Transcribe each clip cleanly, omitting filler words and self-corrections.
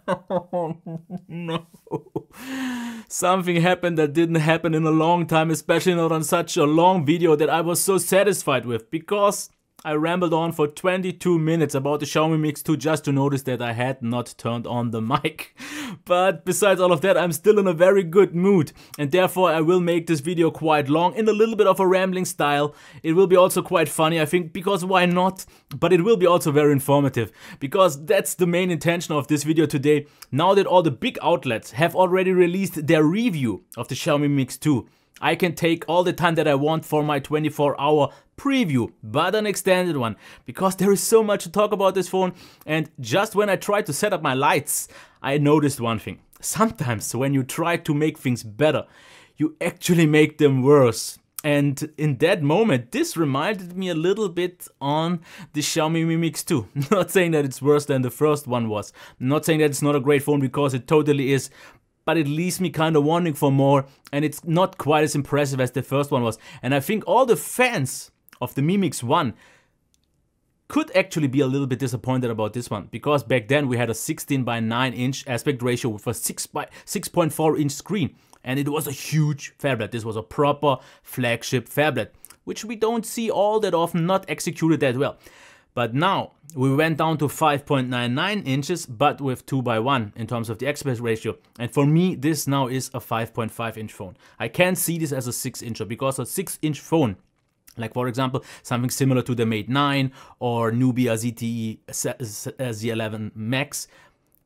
Oh, no. Something happened that didn't happen in a long time, especially not on such a long video that I was so satisfied with, because I rambled on for 22 minutes about the Xiaomi Mix 2 just to notice that I had not turned on the mic. But besides all of that, I'm still in a very good mood, and therefore I will make this video quite long in a little bit of a rambling style. It will be also quite funny, I think, because why not? But it will be also very informative, because that's the main intention of this video today. Now that all the big outlets have already released their review of the Xiaomi Mix 2, I can take all the time that I want for my 24-hour preview, but an extended one, because there is so much to talk about this phone. And just when I tried to set up my lights, I noticed one thing. Sometimes when you try to make things better, you actually make them worse. And in that moment, this reminded me a little bit on the Xiaomi Mi Mix 2. Not saying that it's worse than the first one was. Not saying that it's not a great phone, because it totally is. But it leaves me kind of wanting for more, and it's not quite as impressive as the first one was. And I think all the fans of the Mi Mix 1 could actually be a little bit disappointed about this one, because back then we had a 16:9 inch aspect ratio with a 6.4 inch screen, and it was a huge phablet. This was a proper flagship phablet, which we don't see all that often, not executed that well. But now we went down to 5.99 inches, but with 2:1 in terms of the aspect ratio. And for me, this now is a 5.5 inch phone. I can't see this as a 6 incher, because a 6 inch phone, like for example, something similar to the Mate 9 or Nubia ZTE Z11 Max,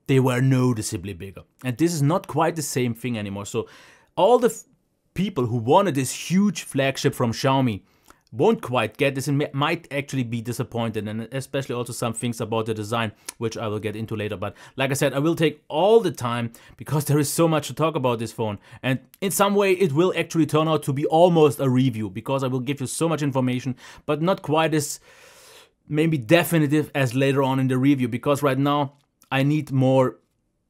they were noticeably bigger. And this is not quite the same thing anymore. So all the people who wanted this huge flagship from Xiaomi won't quite get this and might actually be disappointed, and especially also some things about the design, which I will get into later. But like I said, I will take all the time, because there is so much to talk about this phone, and in some way it will actually turn out to be almost a review, because I will give you so much information, but not quite as maybe definitive as later on in the review, because right now I need more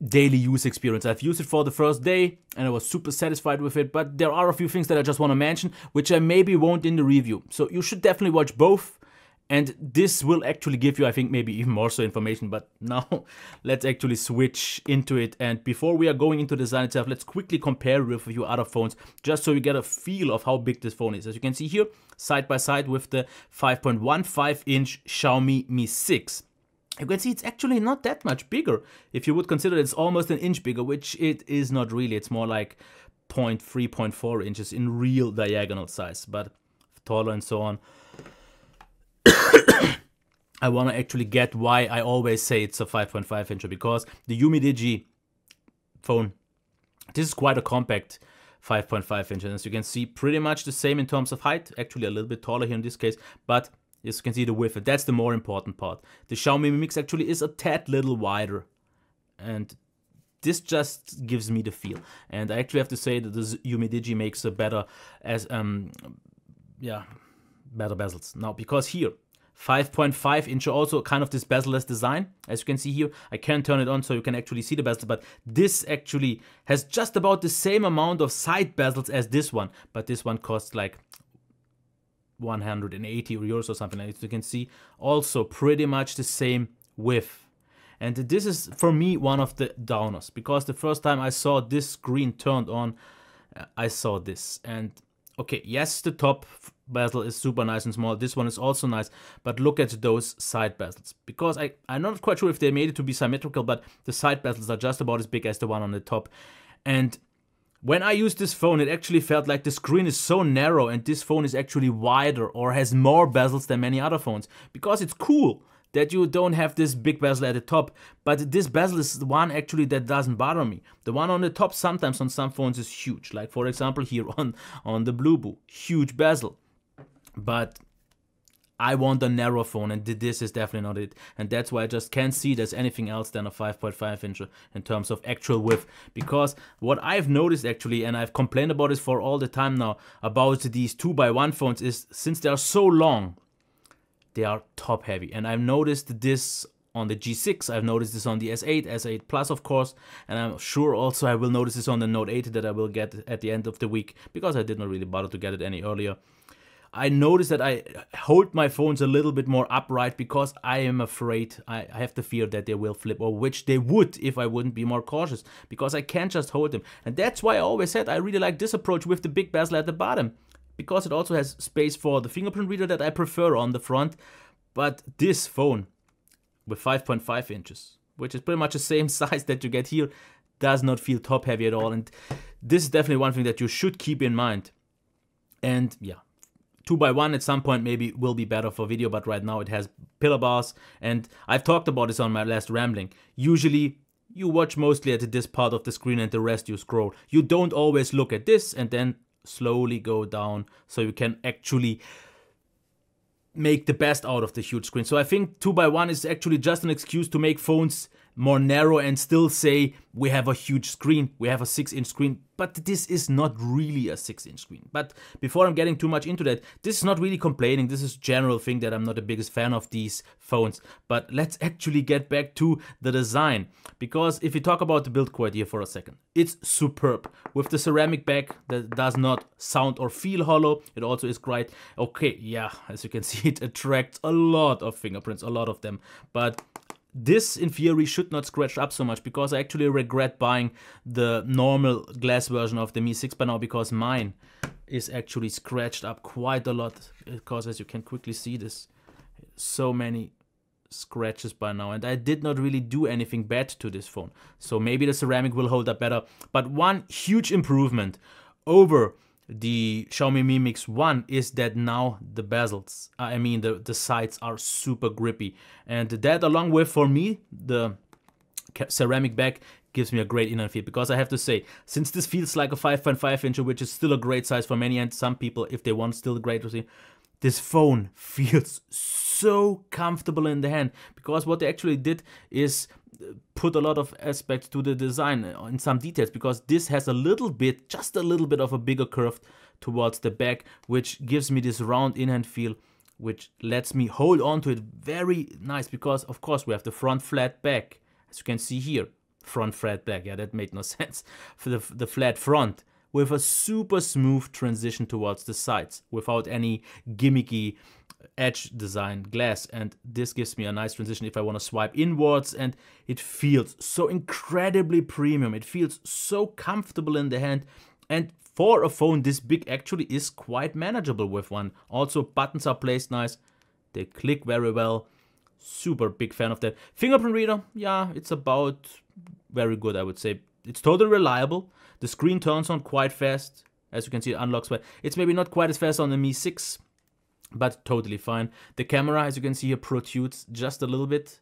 daily use experience. I've used it for the first day and I was super satisfied with it, but there are a few things that I just want to mention, which I maybe won't in the review. So you should definitely watch both, and this will actually give you, I think, maybe even more so information. But now let's actually switch into it. And before we are going into the design itself, let's quickly compare with a few other phones, just so you get a feel of how big this phone is. As you can see here, side by side with the 5.15 inch Xiaomi Mi 6. You can see it's actually not that much bigger. If you would consider it's almost an inch bigger, which it is not really. It's more like 0.3, 0.4 inches in real diagonal size, but taller and so on. I want to actually get why I always say it's a 5.5 incher, because the Xiaomi Digi phone, this is quite a compact 5.5 inch, and as you can see, pretty much the same in terms of height, actually a little bit taller here in this case, but as you can see, the width, and that's the more important part. The Xiaomi Mi Mix actually is a tad little wider, and this just gives me the feel. And I actually have to say that the Xiaomi Digi makes a better better bezels. Now, because here 5.5 inch also kind of this bezel-less design. As you can see here, I can turn it on so you can actually see the bezel, but this actually has just about the same amount of side bezels as this one, but this one costs like 180 euros or something. As you can see, also pretty much the same width. And this is for me one of the downers, because the first time I saw this screen turned on, I saw this, and okay, yes, the top bezel is super nice and small. This one is also nice, but look at those side bezels, because I'm not quite sure if they made it to be symmetrical, but the side bezels are just about as big as the one on the top. And when I used this phone, it actually felt like the screen is so narrow, and this phone is actually wider or has more bezels than many other phones, because it's cool that you don't have this big bezel at the top, but this bezel is the one actually that doesn't bother me. The one on the top sometimes on some phones is huge, like for example here on the Blueboo, huge bezel. But I want a narrow phone, and this is definitely not it. And that's why I just can't see there's anything else than a 5.5 inch in terms of actual width. Because what I've noticed actually, and I've complained about this for all the time now, about these 2x1 phones is, since they are so long, they are top heavy. And I've noticed this on the G6, I've noticed this on the S8, S8 Plus of course, and I'm sure also I will notice this on the Note 8 that I will get at the end of the week, because I did not really bother to get it any earlier. I notice that I hold my phones a little bit more upright because I am afraid, I have the fear that they will flip, or which they would if I wouldn't be more cautious, because I can't just hold them. And that's why I always said I really like this approach with the big bezel at the bottom, because it also has space for the fingerprint reader that I prefer on the front. But this phone with 5.5 inches, which is pretty much the same size that you get here, does not feel top heavy at all. And this is definitely one thing that you should keep in mind. And yeah, 2x1 at some point maybe will be better for video, but right now it has pillar bars, and I've talked about this on my last rambling. Usually you watch mostly at this part of the screen and the rest you scroll. You don't always look at this and then slowly go down so you can actually make the best out of the huge screen. So I think 2x1 is actually just an excuse to make phones more narrow and still say we have a huge screen, we have a 6-inch screen, but this is not really a 6-inch screen. But before I'm getting too much into that, this is not really complaining, this is a general thing that I'm not the biggest fan of these phones. But let's actually get back to the design, because if you talk about the build quality here for a second, it's superb. With the ceramic back that does not sound or feel hollow, it also is great. Okay, yeah, as you can see, it attracts a lot of fingerprints, a lot of them, but this, in theory, should not scratch up so much, because I actually regret buying the normal glass version of the Mi 6 by now, because mine is actually scratched up quite a lot, because as you can quickly see, this so many scratches by now, and I did not really do anything bad to this phone. So maybe the ceramic will hold up better. But one huge improvement over the Xiaomi Mi Mix 1 is that now the bezels, the sides are super grippy, and that, along with, for me, the ceramic back, gives me a great inner feel. Because I have to say, since this feels like a 5.5 inch, which is still a great size for many, and some people, if they want still great to see, this phone feels so comfortable in the hand, because what they actually did is put a lot of aspects to the design in some details, because this has a little bit, just a little bit of a bigger curve towards the back, which gives me this round in-hand feel, which lets me hold on to it very nice, because of course we have the front flat back, as you can see here, front flat back, yeah, that made no sense, for the flat front, with a super smooth transition towards the sides, without any gimmicky edge design glass. And this gives me a nice transition if I want to swipe inwards, and it feels so incredibly premium. It feels so comfortable in the hand, and for a phone this big actually is quite manageable with one. Also, buttons are placed nice, they click very well. Super big fan of that. Fingerprint reader, yeah, it's about very good, I would say. It's totally reliable. The screen turns on quite fast. As you can see, it unlocks, but it's maybe not quite as fast on the Mi 6, but totally fine. The camera, as you can see here, protrudes just a little bit,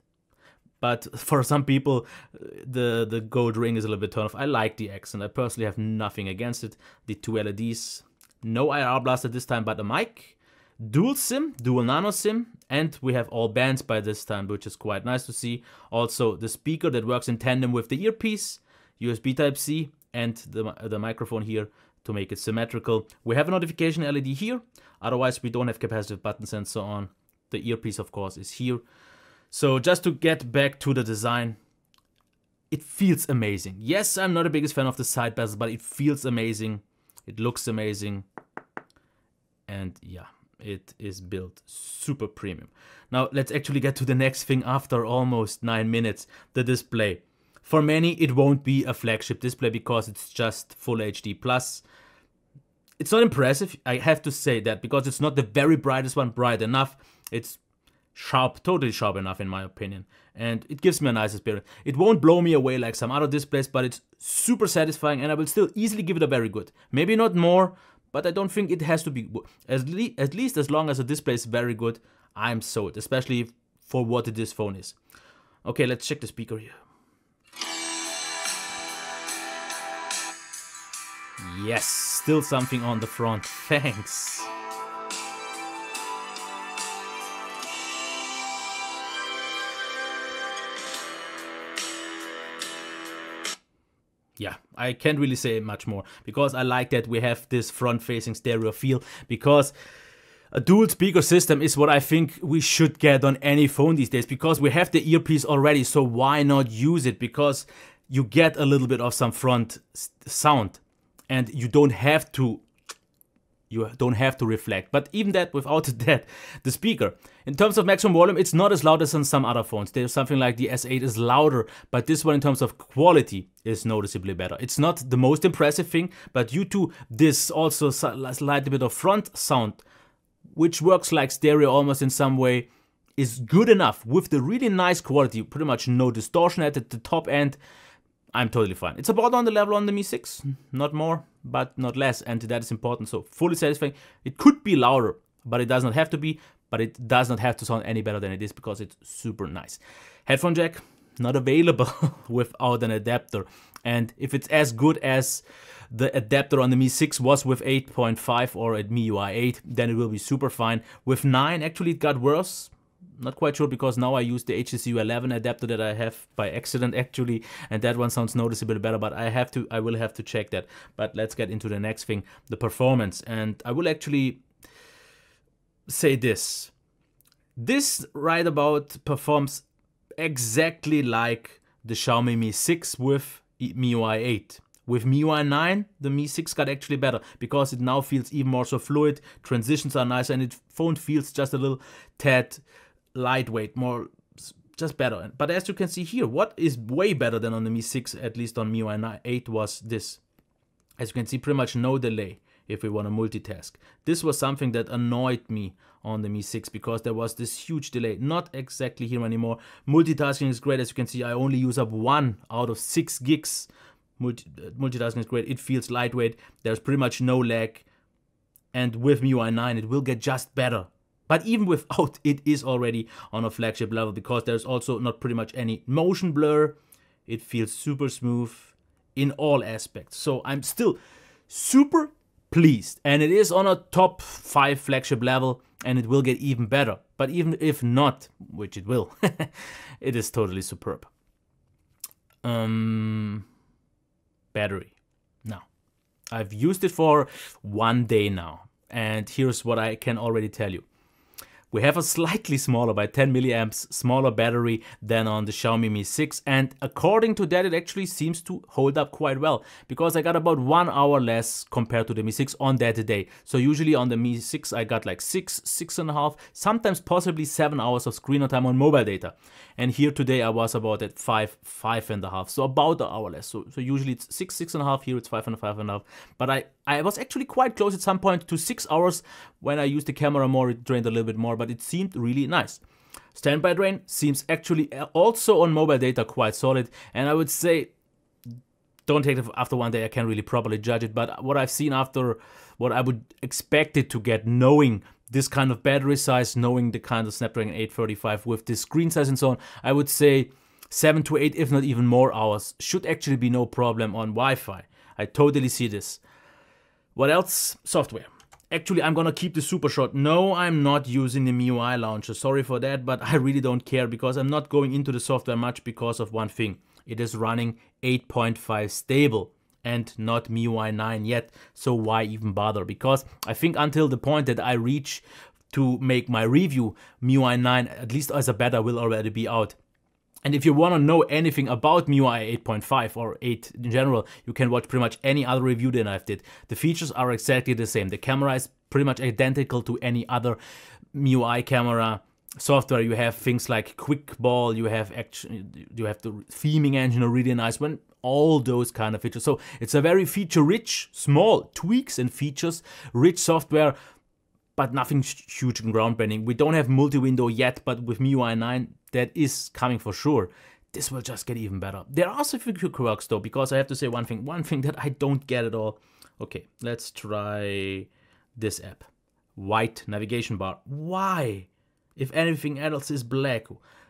but for some people, the gold ring is a little bit turned off. I like the accent. I personally have nothing against it. The two LEDs, no IR blaster this time, but a mic, dual SIM, dual nano SIM, and we have all bands by this time, which is quite nice to see. Also, the speaker that works in tandem with the earpiece, USB Type-C, and the microphone here to make it symmetrical. We have a notification LED here, otherwise we don't have capacitive buttons and so on. The earpiece, of course, is here. So just to get back to the design, it feels amazing. Yes, I'm not the biggest fan of the side bezel, but it feels amazing, it looks amazing, and yeah, it is built super premium. Now let's actually get to the next thing after almost 9 minutes, the display. For many, it won't be a flagship display because it's just Full HD+. It's not impressive, I have to say that, because it's not the very brightest one, bright enough. It's sharp, totally sharp enough in my opinion. And it gives me a nice experience. It won't blow me away like some other displays, but it's super satisfying, and I will still easily give it a very good. Maybe not more, but I don't think it has to be. At least as long as the display is very good, I'm sold, especially for what this phone is. Okay, let's check the speaker here. Yes, still something on the front, thanks. Yeah, I can't really say much more, because I like that we have this front-facing stereo feel, because a dual speaker system is what I think we should get on any phone these days, because we have the earpiece already, so why not use it? Because you get a little bit of some front sound, and you don't have to you don't have to reflect. But even that, without that, the speaker, in terms of maximum volume, it's not as loud as on some other phones. There's something like the S8 is louder, but this one in terms of quality is noticeably better. It's not the most impressive thing, but due to this also slightly bit of front sound, which works like stereo almost in some way, is good enough with the really nice quality, pretty much no distortion at the top end. I'm totally fine. It's about on the level on the Mi 6, not more, but not less, and that is important. So fully satisfying. It could be louder, but it does not have to be, but it does not have to sound any better than it is because it's super nice. Headphone jack, not available without an adapter. And if it's as good as the adapter on the Mi 6 was with 8.5 or at MIUI 8, then it will be super fine. With 9, actually it got worse. Not quite sure because now I use the HTC U11 adapter that I have by accident actually, and that one sounds noticeably better, but I will have to check that. But let's get into the next thing, the performance. And I will actually say this. This right about performs exactly like the Xiaomi Mi 6 with MIUI 8. With MIUI 9, the Mi 6 got actually better because it now feels even more so fluid, transitions are nicer, and the phone feels just a little tad lightweight, more just better. But as you can see here, what is way better than on the Mi 6, at least on MIUI 8, was this. As you can see, pretty much no delay if we want to multitask. This was something that annoyed me on the Mi 6 because there was this huge delay. Not exactly here anymore. Multitasking is great. As you can see, I only use up 1 out of 6 gigs. Multitasking is great. It feels lightweight. There's pretty much no lag. And with MIUI 9, it will get just better. But even without, it is already on a flagship level because there's also not pretty much any motion blur. It feels super smooth in all aspects. So I'm still super pleased. And it is on a top 5 flagship level and it will get even better. But even if not, which it will, it is totally superb. Battery. Now, I've used it for 1 day now. And here's what I can already tell you. We have a slightly smaller, by 10 milliamps, smaller battery than on the Xiaomi Mi 6, and according to that it actually seems to hold up quite well, because I got about 1 hour less compared to the Mi 6 on that day. So usually on the Mi 6 I got like 6.5, sometimes possibly 7 hours of screen time on mobile data. And here today I was about at 5.5, so about an hour less. So usually it's 6.5, here it's 5.5. But I was actually quite close at some point to 6 hours. When I used the camera more, it drained a little bit more, but it seemed really nice. Standby drain seems actually also on mobile data quite solid, and I would say, don't take it after 1 day, I can't really properly judge it, but what I've seen after what I would expect it to get, knowing this kind of battery size, knowing the kind of Snapdragon 835 with this screen size and so on, I would say 7 to 8, if not even more hours, should actually be no problem on Wi-Fi. I totally see this. What else? Software. Actually, I'm gonna keep this super short. No, I'm not using the MIUI launcher. Sorry for that, but I really don't care because I'm not going into the software much because of one thing. It is running 8.5 stable and not MIUI 9 yet. So why even bother? Because I think until the point that I reach to make my review, MIUI 9, at least as a beta, will already be out. And if you want to know anything about MIUI 8.5 or 8 in general, you can watch pretty much any other review that I've did. The features are exactly the same. The camera is pretty much identical to any other MIUI camera. Software, you have things like Quick Ball, you have the theming engine, are really nice one, all those kind of features. So it's a very feature-rich, small tweaks and features-rich software, but nothing huge and groundbreaking. We don't have multi-window yet, but with MIUI 9, that is coming for sure. This will just get even better. There are some few quirks though, because I have to say one thing that I don't get at all. Okay, let's try this app. White navigation bar. Why? If anything else is black,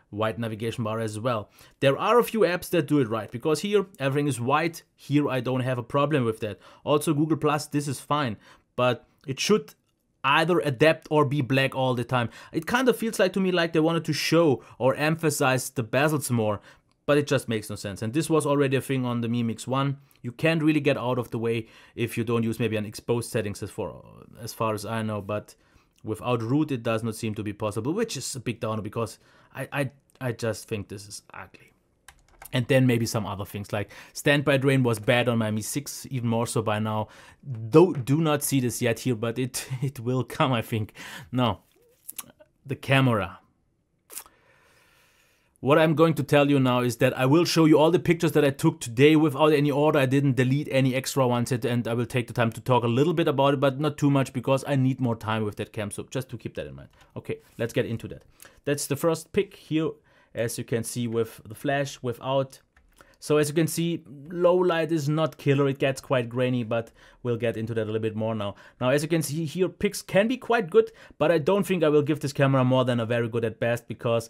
white navigation bar as well. There are a few apps that do it right, because here everything is white. Here I don't have a problem with that. Also Google Plus, this is fine, but it should either adapt or be black all the time. It kind of feels like to me like they wanted to show or emphasize the bezels more, but it just makes no sense. And this was already a thing on the Mi Mix 1. You can't really get out of the way if you don't use maybe an exposed settings as far as I know, but without root it does not seem to be possible, which is a big downer because I just think this is ugly. And then maybe some other things like standby drain was bad on my Mi 6, even more so by now. Do not see this yet here, but it will come, I think. Now, the camera. What I'm going to tell you now is that I will show you all the pictures that I took today without any order. I didn't delete any extra ones, and I will take the time to talk a little bit about it, but not too much because I need more time with that cam, so just to keep that in mind. Okay, let's get into that. That's the first pic here, as you can see with the flash, without. So as you can see, low light is not killer, it gets quite grainy, but we'll get into that a little bit more now. Now as you can see here, pics can be quite good, but I don't think I will give this camera more than a very good at best because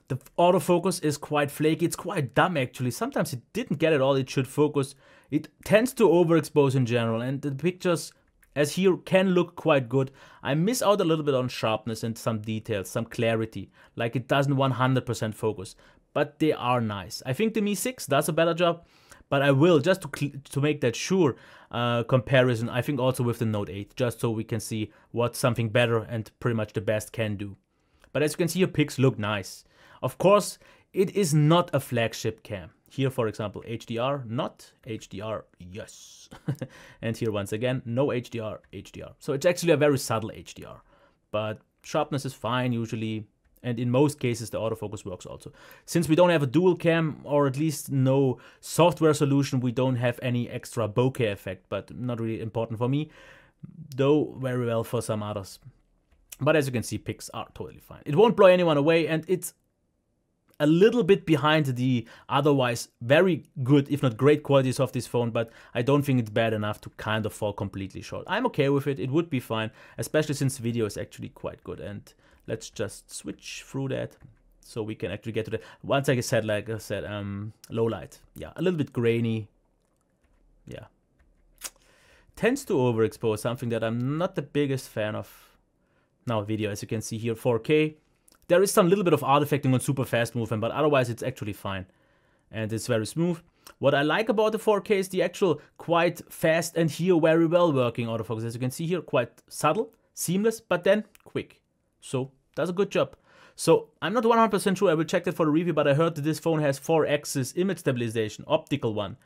the autofocus is quite flaky. It's quite dumb actually. Sometimes it didn't get it all it should focus. It tends to overexpose in general, and the pictures as here can look quite good. I miss out a little bit on sharpness and some details, some clarity, like it doesn't 100% focus, but they are nice. I think the Mi 6 does a better job, but I will, just to make that sure comparison, I think also with the Note 8, just so we can see what something better and pretty much the best can do. But as you can see, your pics look nice. Of course, it is not a flagship cam. Here, for example, HDR, not HDR, yes. And here, once again, no HDR, HDR. So it's actually a very subtle HDR. But sharpness is fine usually. And in most cases, the autofocus works also. Since we don't have a dual cam, or at least no software solution, we don't have any extra bokeh effect, but not really important for me, though very well for some others. But as you can see, pics are totally fine. It won't blow anyone away, and it's a little bit behind the otherwise very good, if not great qualities of this phone, but I don't think it's bad enough to kind of fall completely short. I'm okay with it. It would be fine, especially since video is actually quite good. And let's just switch through that so we can actually get to that. Once like I said, low light. Yeah, a little bit grainy. Yeah. Tends to overexpose, something that I'm not the biggest fan of. Now video, as you can see here, 4K. There is some little bit of artifacting on super fast movement, but otherwise it's actually fine. And it's very smooth. What I like about the 4K is the actual quite fast and here very well working autofocus. As you can see here, quite subtle, seamless, but then quick. So, does a good job. So, I'm not 100% sure, I will check that for the review, but I heard that this phone has 4-axis image stabilization, optical one.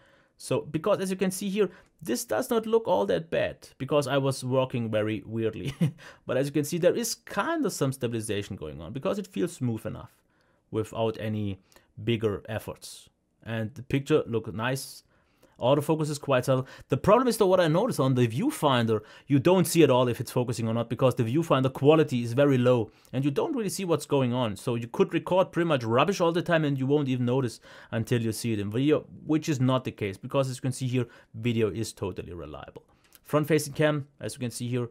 So, because as you can see here, this does not look all that bad, because I was working very weirdly. But as you can see, there is kind of some stabilization going on, because it feels smooth enough, without any bigger efforts. And the picture looks nice. Autofocus is quite subtle. The problem is though, what I noticed on the viewfinder, you don't see at all if it's focusing or not, because the viewfinder quality is very low and you don't really see what's going on. So you could record pretty much rubbish all the time and you won't even notice until you see it in video, which is not the case, because as you can see here, video is totally reliable. Front facing cam, as you can see here,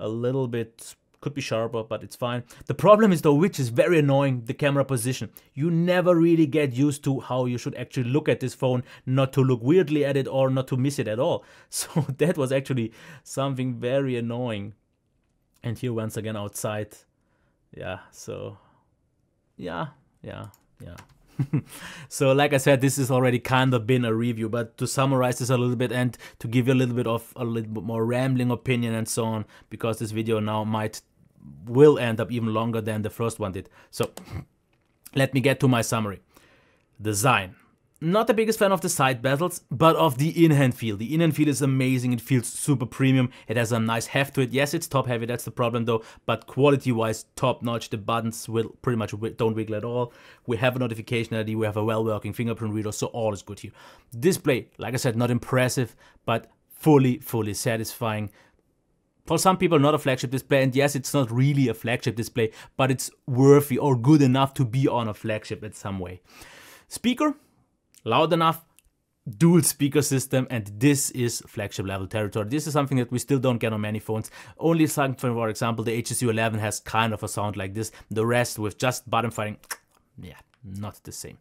a little bit, could be sharper, but it's fine. The problem is though, which is very annoying, the camera position. You never really get used to how you should actually look at this phone, not to look weirdly at it or not to miss it at all. So that was actually something very annoying. And here once again outside. Yeah, so yeah. So like I said, this has already kind of been a review, but to summarize this a little bit and to give you a little bit more rambling opinion and so on, because this video now will end up even longer than the first one did. So let me get to my summary. Design. Not the biggest fan of the side bezels, but of the in-hand feel. The in-hand feel is amazing, it feels super premium, it has a nice heft to it. Yes, it's top heavy, that's the problem though, but quality-wise, top notch. The buttons will pretty much don't wiggle at all. We have a notification ID, we have a well-working fingerprint reader, so all is good here. Display, like I said, not impressive, but fully satisfying. For some people, not a flagship display, and yes, it's not really a flagship display, but it's worthy or good enough to be on a flagship in some way. Speaker, loud enough, dual speaker system, and this is flagship level territory. This is something that we still don't get on many phones. Only something, for example, the HTC 11 has kind of a sound like this. The rest with just button firing, yeah, not the same.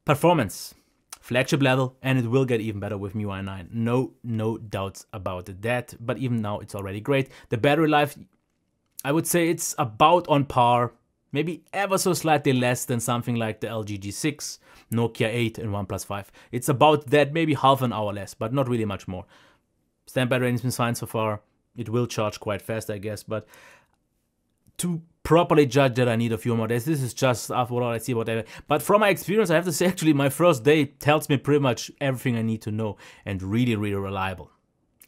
Performance, flagship level, and it will get even better with MIUI 9. No doubts about that, but even now it's already great. The battery life, I would say it's about on par, maybe ever so slightly less than something like the LG G6, Nokia 8 and OnePlus 5. It's about that, maybe half an hour less, but not really much more. Standby range has been fine so far. It will charge quite fast, I guess, but to properly judge that I need a few more days. This is just after what I see about that. But from my experience, I have to say actually my first day tells me pretty much everything I need to know, and really, really reliable.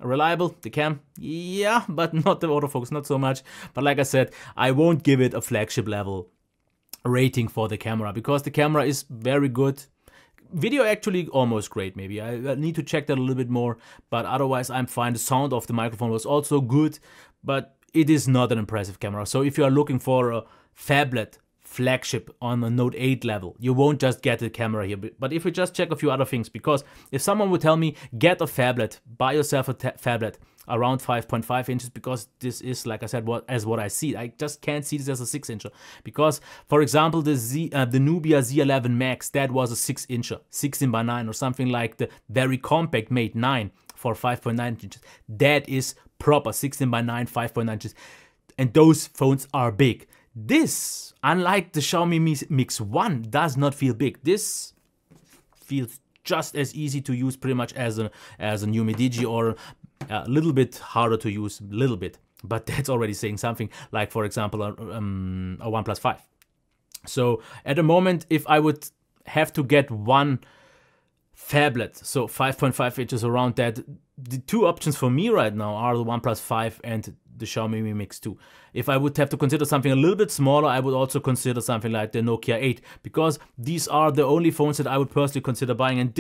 Reliable, the cam, yeah, but not the autofocus, not so much. But like I said, I won't give it a flagship level rating for the camera, because the camera is very good. Video actually almost great, maybe. I need to check that a little bit more, but otherwise I'm fine. The sound of the microphone was also good, but it is not an impressive camera. So if you are looking for a phablet flagship on a Note 8 level, you won't just get the camera here. But if you just check a few other things, because if someone would tell me, get a phablet, buy yourself a phablet around 5.5 inches, because this is, like I said, what I see. I just can't see this as a 6-incher. Because, for example, the Nubia Z11 Max, that was a 6-incher, 16:9, or something like the very compact Mate 9 for 5.9 inches. That is proper 16:9, 5.9 inches. And those phones are big. This, unlike the Xiaomi Mi Mix 1, does not feel big. This feels just as easy to use pretty much as a new Mi Digi, or a little bit harder to use, little bit. But that's already saying something, like for example a OnePlus 5. So at the moment, if I would have to get one phablet, so 5.5 inches around that, the two options for me right now are the OnePlus 5 and the Xiaomi Mi Mix 2. If I would have to consider something a little bit smaller, I would also consider something like the Nokia 8, because these are the only phones that I would personally consider buying. And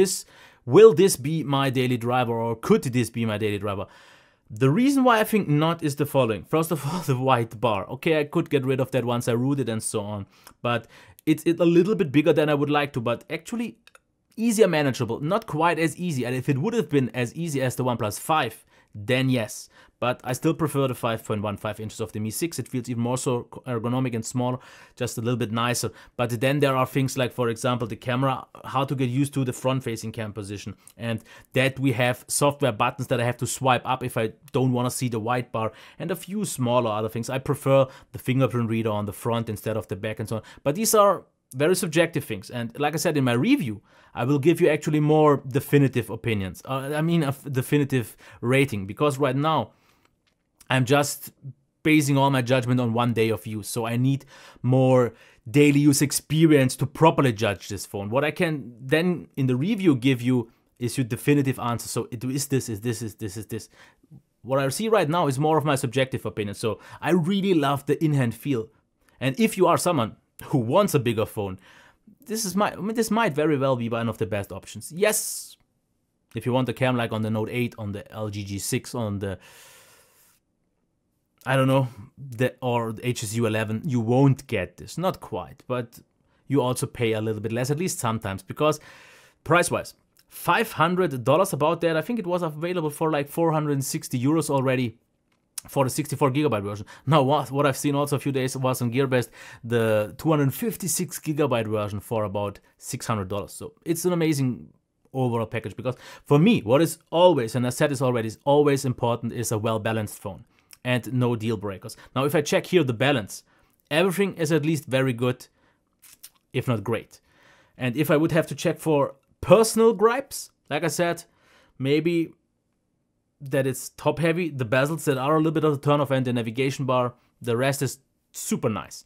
will this be my daily driver, or could this be my daily driver? The reason why I think not is the following. First of all, the white bar. Okay, I could get rid of that once I root it and so on, but it's a little bit bigger than I would like to, but actually easier manageable. Not quite as easy, and if it would have been as easy as the OnePlus 5, then yes. But I still prefer the 5.15 inches of the Mi 6. It feels even more so ergonomic and smaller, just a little bit nicer. But then there are things like, for example, the camera, how to get used to the front-facing cam position. And that we have software buttons that I have to swipe up if I don't want to see the white bar, and a few smaller other things. I prefer the fingerprint reader on the front instead of the back and so on. But these are very subjective things, and like I said in my review, I will give you actually more definitive opinions. I mean a definitive rating, because right now I'm just basing all my judgment on 1 day of use. So I need more daily use experience to properly judge this phone. What I can then in the review give you is your definitive answer. So it is this, is this, is this, is this. What I see right now is more of my subjective opinion. So I really love the in-hand feel. And if you are someone who wants a bigger phone, this might very well be one of the best options. Yes, if you want a camera like on the Note 8, on the LG G6, on the, I don't know, or the HSU 11, you won't get this. Not quite, but you also pay a little bit less, at least sometimes, because price-wise, $500 about that. I think it was available for like 460 euros already for the 64GB version. Now what I've seen also a few days was on GearBest, the 256GB version for about $600. So it's an amazing overall package, because for me, what is always, and I said this already, is always important is a well-balanced phone and no deal breakers. Now if I check here the balance, everything is at least very good, if not great. And if I would have to check for personal gripes, like I said, maybe that it's top heavy, the bezels that are a little bit of a turn off, and the navigation bar, the rest is super nice.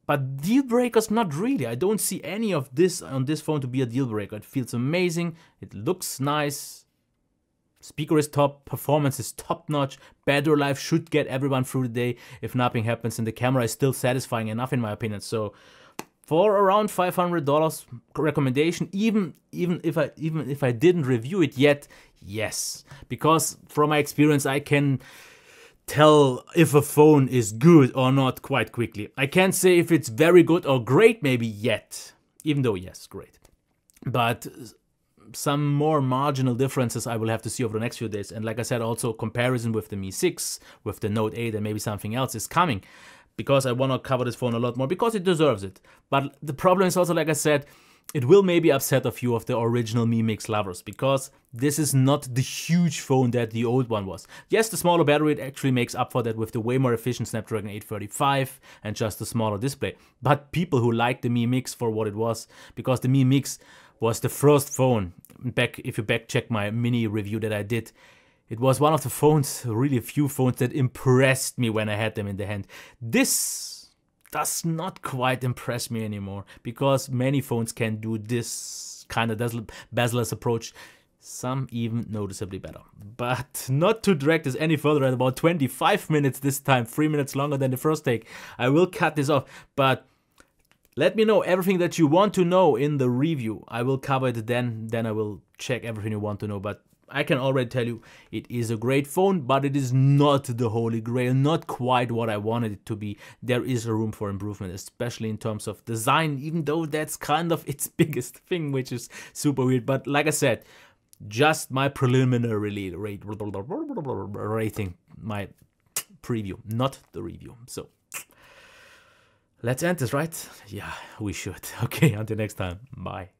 But deal breakers, not really. I don't see any of this on this phone to be a deal breaker. It feels amazing, it looks nice, speaker is top, performance is top notch, battery life should get everyone through the day if nothing happens, and the camera is still satisfying enough in my opinion. So for around $500 recommendation, even if I didn't review it yet, yes, because from my experience I can tell if a phone is good or not quite quickly. I can't say if it's very good or great maybe yet, even though yes, great. But some more marginal differences I will have to see over the next few days. And like I said, also comparison with the Mi 6, with the Note 8, and maybe something else is coming, because I want to cover this phone a lot more, because it deserves it. But the problem is also, like I said, it will maybe upset a few of the original Mi Mix lovers, because this is not the huge phone that the old one was. Yes, the smaller battery, it actually makes up for that with the way more efficient Snapdragon 835 and just a smaller display. But people who like the Mi Mix for what it was, because the Mi Mix was the first phone, if you check my mini review that I did, it was one of the phones, really few phones, that impressed me when I had them in the hand. This does not quite impress me anymore, because many phones can do this kind of bezel-less approach, some even noticeably better. But not to drag this any further, at about 25 minutes this time, 3 minutes longer than the first take, I will cut this off. But let me know everything that you want to know in the review. I will cover it then I will check everything you want to know. But I can already tell you, it is a great phone, but it is not the holy grail, not quite what I wanted it to be. There is a room for improvement, especially in terms of design, even though that's kind of its biggest thing, which is super weird. But like I said, just my preliminary rating, my preview, not the review. So let's end this, right? Yeah, we should. Okay, until next time. Bye.